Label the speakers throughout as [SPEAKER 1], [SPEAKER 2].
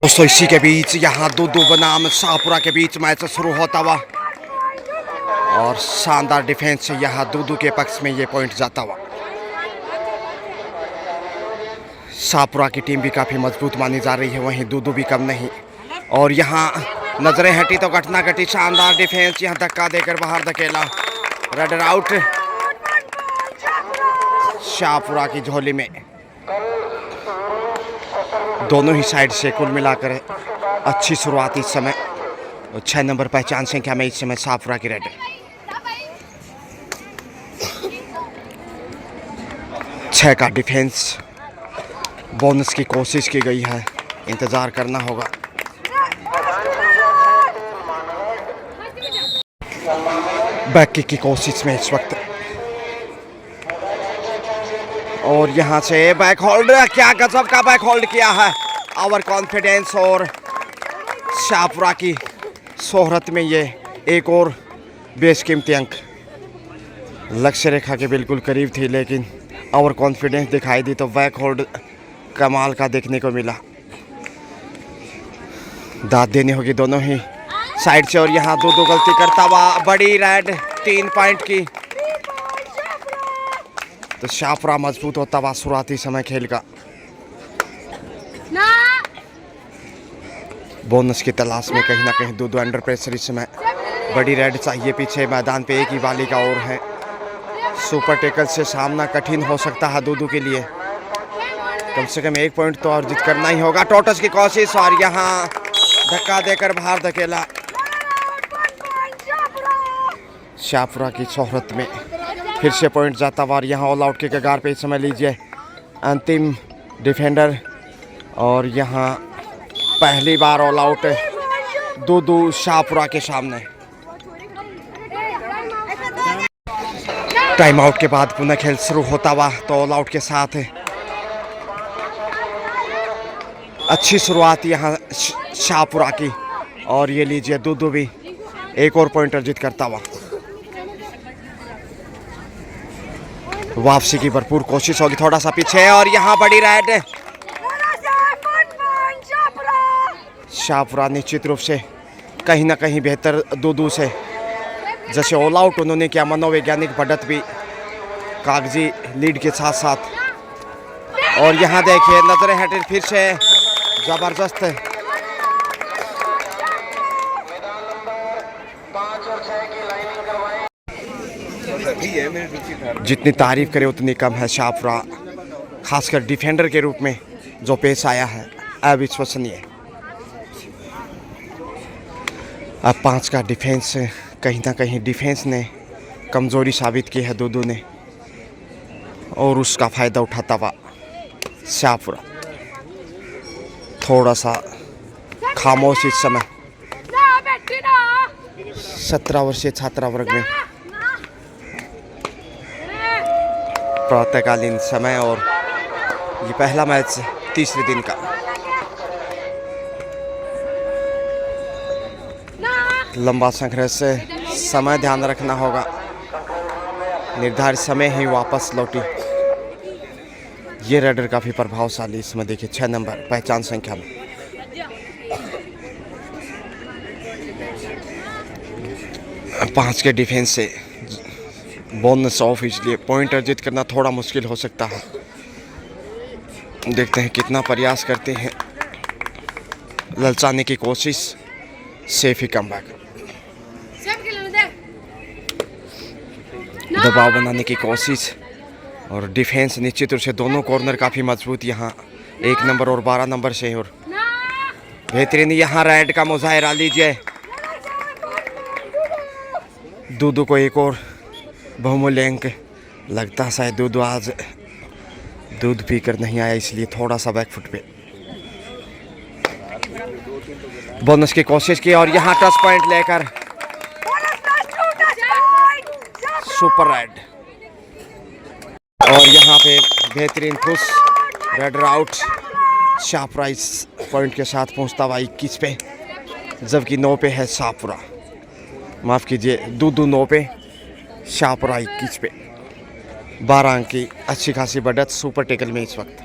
[SPEAKER 1] दोस्तों इसी के बीच यहाँ दूदू बनाम शाहपुरा के बीच मैच शुरू होता हुआ और शानदार डिफेंस से यहाँ दूदू के पक्ष में ये पॉइंट जाता हुआ। शाहपुरा की टीम भी काफ़ी मजबूत मानी जा रही है, वहीं दूदू भी कम नहीं। और यहाँ नजरें हटी तो घटना घटी, शानदार डिफेंस, यहाँ धक्का देकर बाहर धकेला, रेडर आउट शाहपुरा की झोली में। दोनों ही साइड से कुल मिलाकर अच्छी शुरुआत इस समय। 6 नंबर पहचान संख्या में इस समय शाहपुरा की रेडर। 6 का डिफेंस, बोनस की कोशिश की गई है, इंतजार करना होगा। बैक किक की कोशिश में इस वक्त, और यहां से बैक होल्ड, क्या गजब का बैक होल्ड किया है। ओवर कॉन्फिडेंस और शाहपुरा की शोहरत में ये एक और बेशकीमती अंक। लक्ष्य रेखा के बिल्कुल करीब थी, लेकिन ओवर कॉन्फिडेंस दिखाई दी तो बैक होल्ड कमाल का देखने को मिला। दाद देनी होगी दोनों ही साइड से। और यहाँ दो गलती करता हुआ, बड़ी रेड 3 पॉइंट की। तो शाहपुरा मजबूत होता हुआ शुरुआती समय खेल का। बोनस की तलाश में कहीं ना कहीं दूदू अंडर प्रेशर इस समय। बड़ी रेड चाहिए, पीछे मैदान पे एक ही वाली का और है। सुपर टेकल से सामना कठिन हो सकता है दूदू के लिए। कम से कम 1 पॉइंट तो अर्जित करना ही होगा। टोटस की कोशिश और यहाँ धक्का देकर बाहर धकेला। शाहपुरा की शोहरत में फिर से पॉइंट जाता हुआ। और यहाँ ऑल आउट के कगार पे इस समय लीजिए अंतिम डिफेंडर। और यहाँ पहली बार ऑल आउट दूदू शाहपुरा के सामने। टाइम आउट के बाद पुनः खेल शुरू होता हुआ तो ऑल आउट के साथ अच्छी शुरुआत यहाँ शाहपुरा की। और ये लीजिए दूदू भी एक और पॉइंट अर्जित करता हुआ। वापसी की भरपूर कोशिश होगी, थोड़ा सा पीछे। और यहाँ बड़ी रेड, शाहपुरा निश्चित रूप से कहीं ना कहीं बेहतर दूदू से। जैसे ऑल आउट उन्होंने किया, मनोवैज्ञानिक बढ़त भी कागजी लीड के साथ साथ। और यहाँ देखिए नजरें हटे फिर से, जबरदस्त। जितनी तारीफ करे उतनी कम है शाहपुरा, खासकर डिफेंडर के रूप में जो पेश आया है, अविश्वसनीय। अब 5 का डिफेंस, कहीं ना कहीं डिफेंस ने कमजोरी साबित की है दूदू ने, और उसका फायदा उठाता हुआ शाहपुरा थोड़ा सा खामोश इस समय। 17 वर्षीय छात्रा वर्ग में प्रातःकालीन समय, और ये पहला मैच तीसरे दिन का। लंबा संघर्ष से समय ध्यान रखना होगा, निर्धारित समय ही वापस लौटी। ये रेडर काफ़ी प्रभावशाली इसमें देखिए, 6 नंबर पहचान संख्या में। पाँच के डिफेंस से बोनस ऑफ, इसलिए पॉइंट अर्जित करना थोड़ा मुश्किल हो सकता है। देखते हैं कितना प्रयास करते हैं, ललचाने की कोशिश, सेफ ही कम बैक, दबाव बनाने की कोशिश। और डिफेंस निश्चित रूप से दोनों कॉर्नर काफ़ी मजबूत यहाँ 1 नंबर और 12 नंबर से। और बेहतरीन यहाँ रेड का मुजाहरा लीजिए। दूदू को एक और बहुमूल्य अंक लगता है, शायद दूदू आज दूध पीकर नहीं आया, इसलिए थोड़ा सा बैकफुट पे। बोनस की कोशिश की और यहाँ टच पॉइंट लेकर सुपर रेड। और यहाँ पे बेहतरीन पुश, रेडर आउट। शाहपुरा इस पॉइंट के साथ पहुँचता हुआ 21 पे, जबकि 9 पे है शाहपुरा। माफ़ कीजिए, दूदू 9 पे, शाहपुरा 21 पे। 12 अंक की अच्छी खासी बढ़त सुपर टेकल में इस वक्त।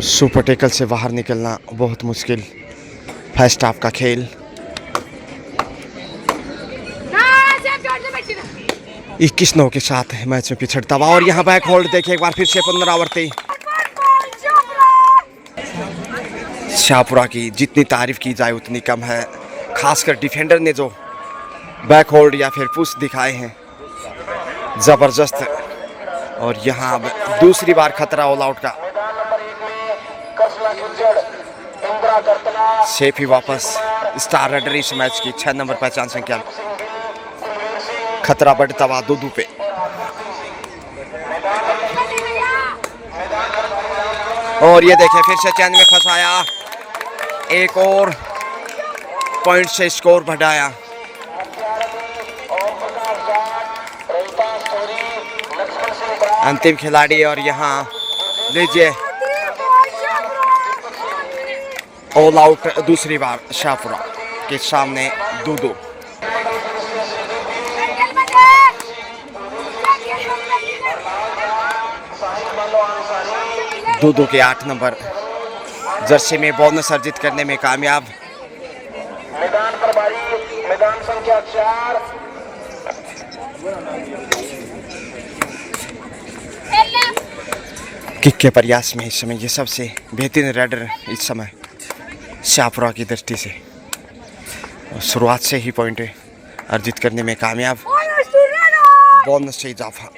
[SPEAKER 1] सुपर टेकल से बाहर निकलना बहुत मुश्किल। फर्स्ट हाफ का खेल 21-9 के साथ मैच में पिछड़ता हुआ और यहाँ बैक होल्ड देखिए एक बार फिर से पुनरावृत्ति। शाहपुरा की जितनी तारीफ की जाए उतनी कम है, खासकर डिफेंडर ने जो बैक होल्ड या फिर पुश दिखाए हैं जबरदस्त। और यहाँ दूसरी बार खतरा ऑल आउट का। शेफी वापस स्टार रेडर इस मैच की 6 नंबर पहचान संख्या। खतरा बढ़ता हुआ दूदू पे। और ये देखें फिर से चैन में फंसाया, एक और पॉइंट से स्कोर बढ़ाया। अंतिम खिलाड़ी और यहाँ लीजिए ऑल आउट दूसरी बार शाहपुरा के सामने दूदू। दूदू के 8 नंबर जर्सी में बोनस अर्जित करने में कामयाब।
[SPEAKER 2] मैदान पर बारी, मैदान संख्या 4।
[SPEAKER 1] किक के प्रयास में इस समय ये सबसे बेहतरीन रेडर इस समय शाहपुरा की दृष्टि से शुरुआत से ही पॉइंट अर्जित करने में कामयाब। बोनस से इजाफा।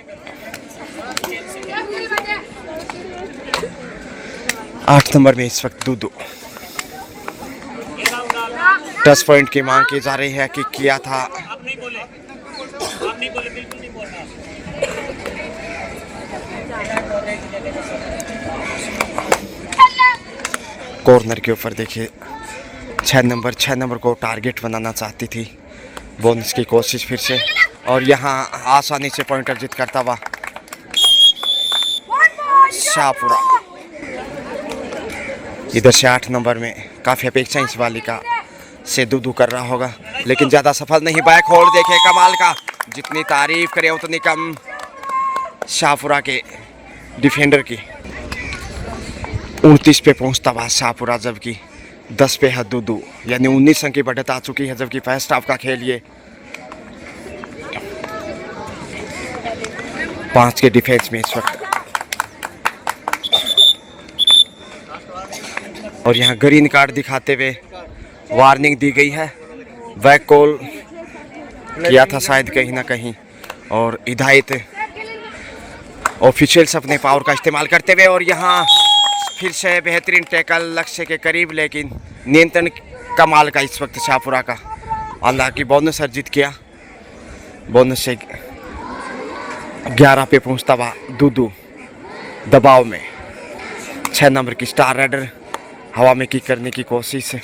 [SPEAKER 1] 8 नंबर में इस वक्त दूदू। टच पॉइंट की मांग की जा रही है कि किया था। कॉर्नर के ऊपर देखिए 6 नंबर को टारगेट बनाना चाहती थी। बोनस की कोशिश फिर से और यहाँ आसानी से पॉइंट अर्जित करता हुआ शाहपुरा। इधर से 8 नंबर में काफ़ी अपेक्षा इस बालिका से दूदू कर रहा होगा, लेकिन ज़्यादा सफल नहीं। बैक होल्ड देखे कमाल का, जितनी तारीफ करे उतनी कम शाहपुरा के डिफेंडर की। 29 पे पहुंचता हुआ शाहपुरा, जबकि 10 पे है दूदू, यानी 19 अंक की बढ़त आ चुकी है। जबकि फर्स्ट हाफ का खेल ये 5 के डिफेंस में इस वक्त। और यहाँ ग्रीन कार्ड दिखाते हुए वार्निंग दी गई है। बैक कॉल किया था शायद कहीं ना कहीं, और हिदायत ऑफिशियल्स अपने पावर का इस्तेमाल करते हुए। और यहाँ फिर से बेहतरीन टैकल लक्ष्य के करीब, लेकिन नियंत्रण कमाल का इस वक्त शाहपुरा का। हालांकि बोनस अर्जित किया, बोनस से 11 पे पहुंचता हुआ दूदू दबाव में। 6 नंबर की स्टार रेडर हवा में किक करने की कोशिश,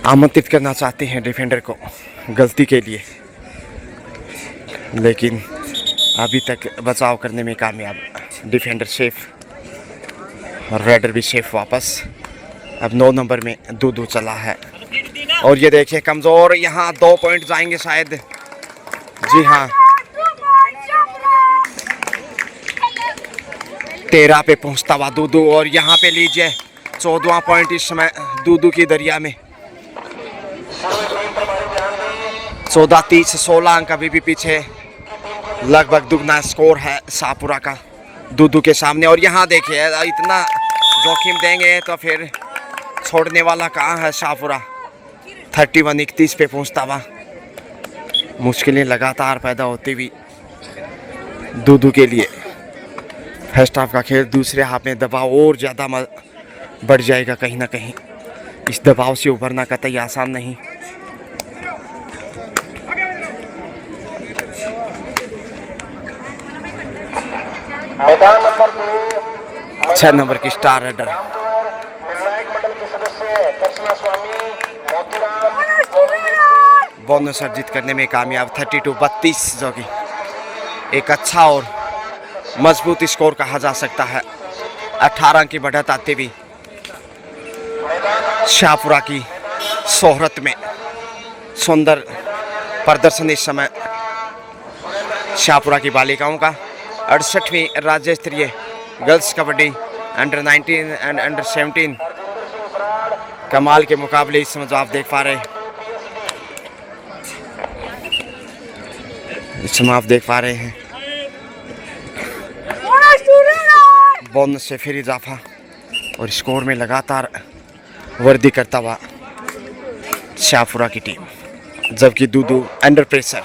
[SPEAKER 1] आमंत्रित करना चाहते हैं डिफेंडर को गलती के लिए, लेकिन अभी तक बचाव करने में कामयाब। डिफेंडर सेफ और रेडर भी सेफ वापस। अब 9 नंबर में दूदू चला है। और ये देखिए कमज़ोर, यहाँ 2 पॉइंट जाएंगे शायद। जी हाँ, 13 पे पहुँचता हुआ दूदू। और यहाँ पे लीजिए 14वां पॉइंट इस समय दूदू की दरिया में। 14-30 16 अंक अभी भी पीछे, लगभग दुगना स्कोर है शाहपुरा का दूदू के सामने। और यहाँ देखिए इतना जोखिम देंगे तो फिर छोड़ने वाला कहाँ है शाहपुरा। 31-31 पे पहुँचता हुआ, मुश्किलें लगातार पैदा होती हुई दूदू के लिए। फर्स्ट हाफ का खेल दूसरे हाफ में दबाव और ज़्यादा बढ़ जाएगा कहीं ना कहीं। इस दबाव से उभरना कतई आसान नहीं।
[SPEAKER 2] मैदान नंबर 2,
[SPEAKER 1] 6 नंबर की स्टार रेडर
[SPEAKER 2] निर्णायक मंडल के सदस्य दर्शना स्वामी, मोतीराम,
[SPEAKER 1] बोनस अर्जित करने में कामयाब। 32-32 जो कि एक अच्छा और मजबूत स्कोर कहा जा सकता है। 18 की बढ़त आती हुई शाहपुरा की शोहरत में सुंदर प्रदर्शन इस समय शाहपुरा की बालिकाओं का। 68वीं राज्य स्तरीय girls kabaddi under 19 and under 17 कमाल के मुकाबले इस समय जो आप देख पा रहे हैं, इस समय आप देख पा रहे हैं बोनस से फिर इजाफा और स्कोर में लगातार वृद्धि करता हुआ शाहपुरा की टीम, जबकि दूदू अंडर प्रेशर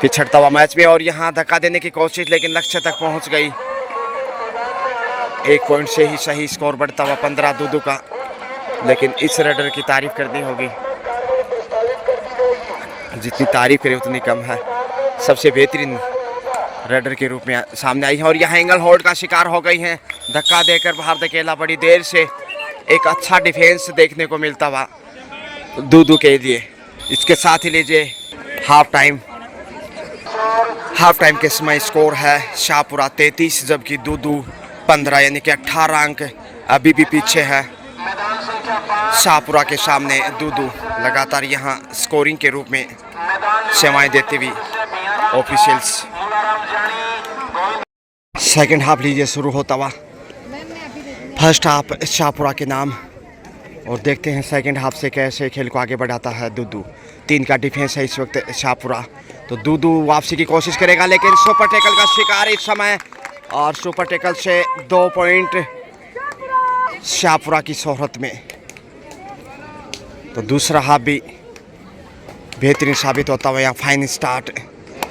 [SPEAKER 1] पिछड़ता हुआ मैच में। और यहाँ धक्का देने की कोशिश लेकिन लक्ष्य तक पहुंच गई। 1 पॉइंट से ही सही स्कोर बढ़ता हुआ 15 दूदू का, लेकिन इस रेडर की तारीफ करनी होगी, जितनी तारीफ करे उतनी कम है। सबसे बेहतरीन रेडर के रूप में सामने आई है और यहाँ एंगल होल्ड का शिकार हो गई हैं। धक्का देकर बाहर धकेला, बड़ी देर से एक अच्छा डिफेंस देखने को मिलता हुआ दूदू के लिए। इसके साथ ही लीजिए हाफ टाइम के समय स्कोर है शाहपुरा 33 जबकि दूदू 15, यानी कि 18 अंक अभी भी पीछे है शाहपुरा के सामने। दूदू लगातार यहाँ स्कोरिंग के रूप में सेवाएं देते हुए ऑफिशियल्स। सेकंड हाफ लीजिए शुरू होता हुआ, फर्स्ट हाफ शाहपुरा के नाम, और देखते हैं सेकंड हाफ से कैसे खेल को आगे बढ़ाता है दूदू। 3 का डिफेंस है इस वक्त शाहपुरा, तो दूदू वापसी की कोशिश करेगा लेकिन सुपर टैकल का शिकार इस समय, और सुपर टैकल से 2 पॉइंट शाहपुरा की शोहरत में। तो दूसरा हाफ भी बेहतरीन साबित होता हुआ यहाँ फाइन स्टार्ट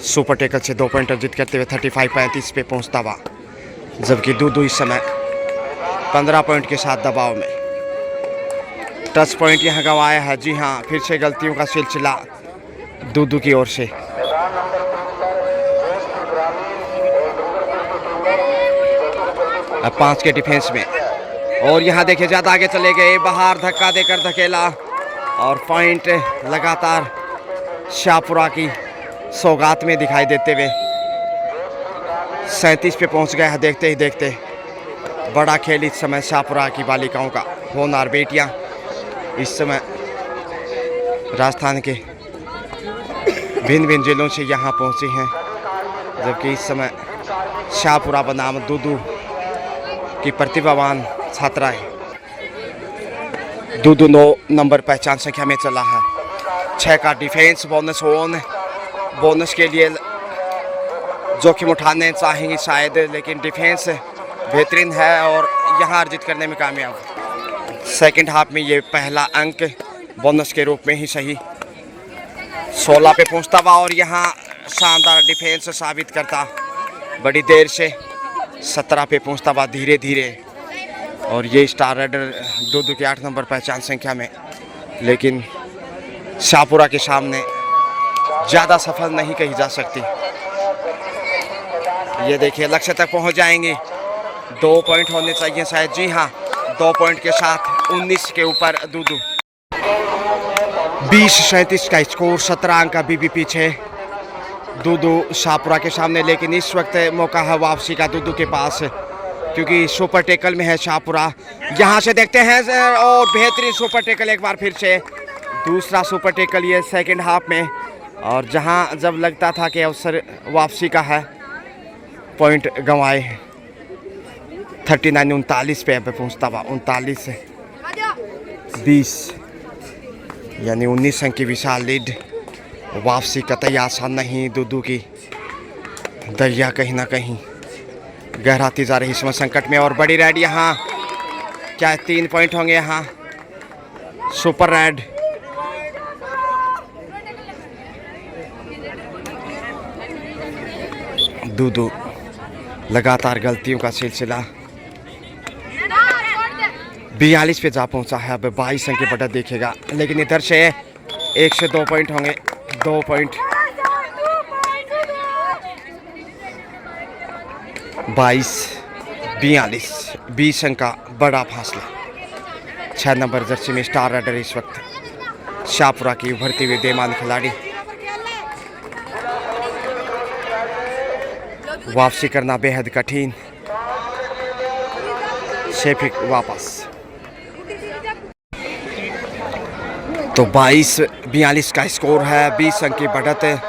[SPEAKER 1] सुपर टैकल से 2 पॉइंट अर्जित करते हुए 35-35 पे पहुँचता हुआ, जबकि दूदू इस समय 15 पॉइंट के साथ दबाव में। टच पॉइंट यहाँ गंवाया है, जी हाँ, फिर से गलतियों का सिलसिला दूदू की ओर से। अब 5 के डिफेंस में, और यहाँ देखिए ज़्यादा आगे चले गए, बाहर धक्का देकर धकेला और पॉइंट लगातार शाहपुरा की सौगात में दिखाई देते हुए 37 पे पहुँच गया है। देखते ही देखते बड़ा खेल इस समय शाहपुरा की बालिकाओं का। होनहार बेटियां इस समय राजस्थान के भिन्न भिन्न जिलों से यहाँ पहुँची हैं, जबकि इस समय शाहपुरा बनाम दूदू की प्रतिभावान छात्रा है। दूदू 9 नंबर पहचान संख्या में चला है। 6 का डिफेंस, बोनस के लिए जोखिम उठाने चाहेंगे शायद, लेकिन डिफेंस बेहतरीन है और यहाँ अर्जित करने में कामयाब। सेकंड हाफ में ये पहला अंक बोनस के रूप में ही सही 16 पे पहुँचता हुआ, और यहाँ शानदार डिफेंस साबित करता बड़ी देर से 17 पे पहुँचता हुआ धीरे धीरे। और ये स्टार रेडर दूदू के 8 नंबर पहचान संख्या में, लेकिन शाहपुरा के सामने ज़्यादा सफल नहीं कही जा सकती। ये देखिए लक्ष्य तक पहुंच जाएंगे, 2 पॉइंट होने चाहिए शायद, जी हाँ, 2 पॉइंट के साथ 19 के ऊपर दूदू। 20-37 का स्कोर, 17 अंक अभी भी पीछे दूदू शाहपुरा के सामने, लेकिन इस वक्त मौका है वापसी का दूदू के पास, क्योंकि सुपर टैकल में है शाहपुरा। यहाँ से देखते हैं और बेहतरीन सुपर टैकल एक बार फिर से, दूसरा सुपर टैकल ये सेकंड हाफ में, और जहाँ जब लगता था कि अवसर वापसी का है, पॉइंट गंवाए। 39-39 पे पहुँचता हुआ 39-20, यानी 19 अंक की विशाल लीड। वापसी कतई आसान नहीं, दूदू की दरिया कहीं ना कहीं गहराती जा रही इसमें संकट में। और बड़ी रेड यहाँ, क्या 3 पॉइंट होंगे यहाँ, सुपर रेड। दूदू लगातार गलतियों का सिलसिला 42 पे जा पहुंचा है, अब 22 अंक की बढ़त देखेगा, लेकिन इधर से 1 से 2 पॉइंट होंगे, 2 पॉइंट 22-42, 20 अंक का बड़ा फासला। 6 नंबर जर्सी में स्टार रेडर इस वक्त शाहपुरा की उभरती हुई बेईमान खिलाड़ी। वापसी करना बेहद कठिन, शेफिक वापस। तो 22-42 का स्कोर है, 20 अंक की बढ़त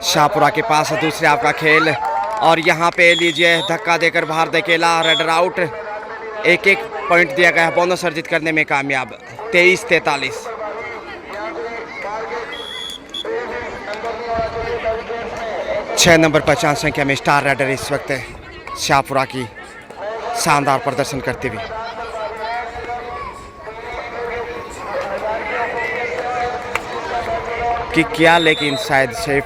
[SPEAKER 1] शाहपुरा के पास है। दूसरे हाफ का खेल, और यहाँ पे लीजिए धक्का देकर बाहर धकेला, रेडर आउट, एक एक पॉइंट दिया गया है। बोनस अर्जित करने में कामयाब 23-43। 6 नंबर 50 संख्या में स्टार राइडर इस वक्त शाहपुरा की शानदार प्रदर्शन करते हुए। कि क्या लेकिन शायद सिर्फ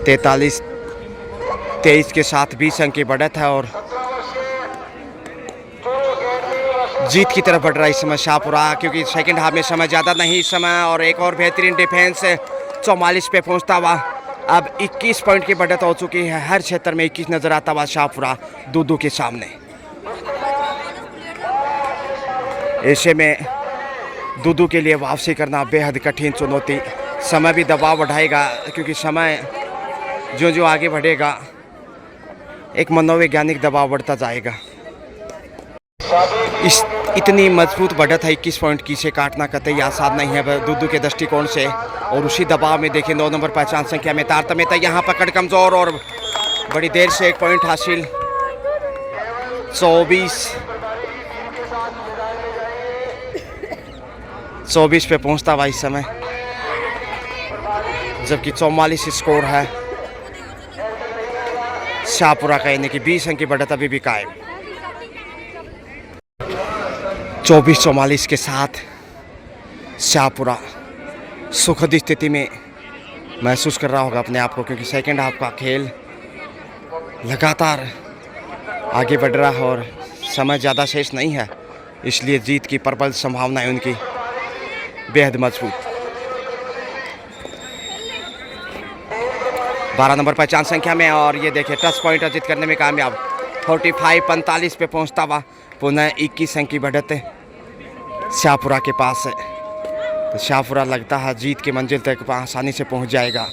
[SPEAKER 1] 43-23 के साथ 20 अंक की बढ़त है और जीत की तरफ बढ़ रहा है इस समय शाहपुरा, क्योंकि सेकंड हाफ में समय ज़्यादा नहीं इस समय। और एक और बेहतरीन डिफेंस 44 पे पहुंचता हुआ अब 21 पॉइंट की बढ़त हो चुकी है। हर क्षेत्र में 21 नजर आता हुआ शाहपुरा दूदू के सामने। ऐसे में दूदू के लिए वापसी करना बेहद कठिन चुनौती। समय भी दबाव बढ़ाएगा, क्योंकि समय जो जो आगे बढ़ेगा एक मनोवैज्ञानिक दबाव बढ़ता जाएगा। इस इतनी मजबूत बढ़त है 21 पॉइंट की, से काटना कतई आसान नहीं है दूदू के दृष्टिकोण से। और उसी दबाव में देखिए 9 नंबर 50 संख्या में तारतम्यता, यहाँ पकड़ कमजोर और बड़ी देर से 1 पॉइंट हासिल। 24 पे पहुंचता हुआ इस समय, जबकि 44 स्कोर है शाहपुरा का, यानी कि 20 अंक की बढ़त अभी भी कायम। 24-44 के साथ शाहपुरा सुखद स्थिति में महसूस कर रहा होगा अपने आप को, क्योंकि सेकंड हाफ का खेल लगातार आगे बढ़ रहा है और समय ज़्यादा शेष नहीं है, इसलिए जीत की प्रबल संभावनाएं उनकी बेहद मजबूत। 12 नंबर 50 संख्या में और ये देखिए टच पॉइंट अर्जित करने में कामयाब। 45-45 पे पहुंचता हुआ पुनः 21 अंक की बढ़त शाहपुरा के पास है। तो शाहपुरा लगता है जीत की मंजिल तक आसानी से पहुंच जाएगा।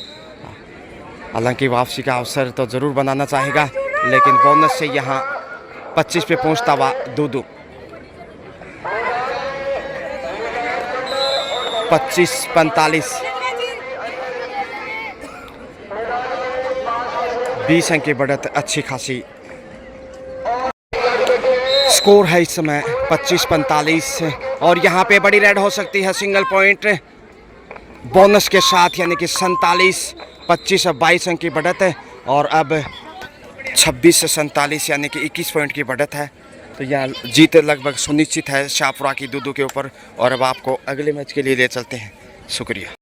[SPEAKER 1] हालांकि वापसी का अवसर तो ज़रूर बनाना चाहेगा, लेकिन बोनस से यहाँ 25 पे पहुंचता हुआ दूदू। 25-45 20 अंक की बढ़त अच्छी खासी स्कोर है इस समय 25-45। और यहाँ पे बड़ी रेड हो सकती है, सिंगल पॉइंट बोनस के साथ, यानी कि 47-25 अब 22 अंक की बढ़त है। और अब 26 से 47 यानी कि 21 पॉइंट की बढ़त है। तो यहाँ जीत लगभग सुनिश्चित है शाहपुरा की दूदू के ऊपर। और अब आपको अगले मैच के लिए ले चलते हैं। शुक्रिया।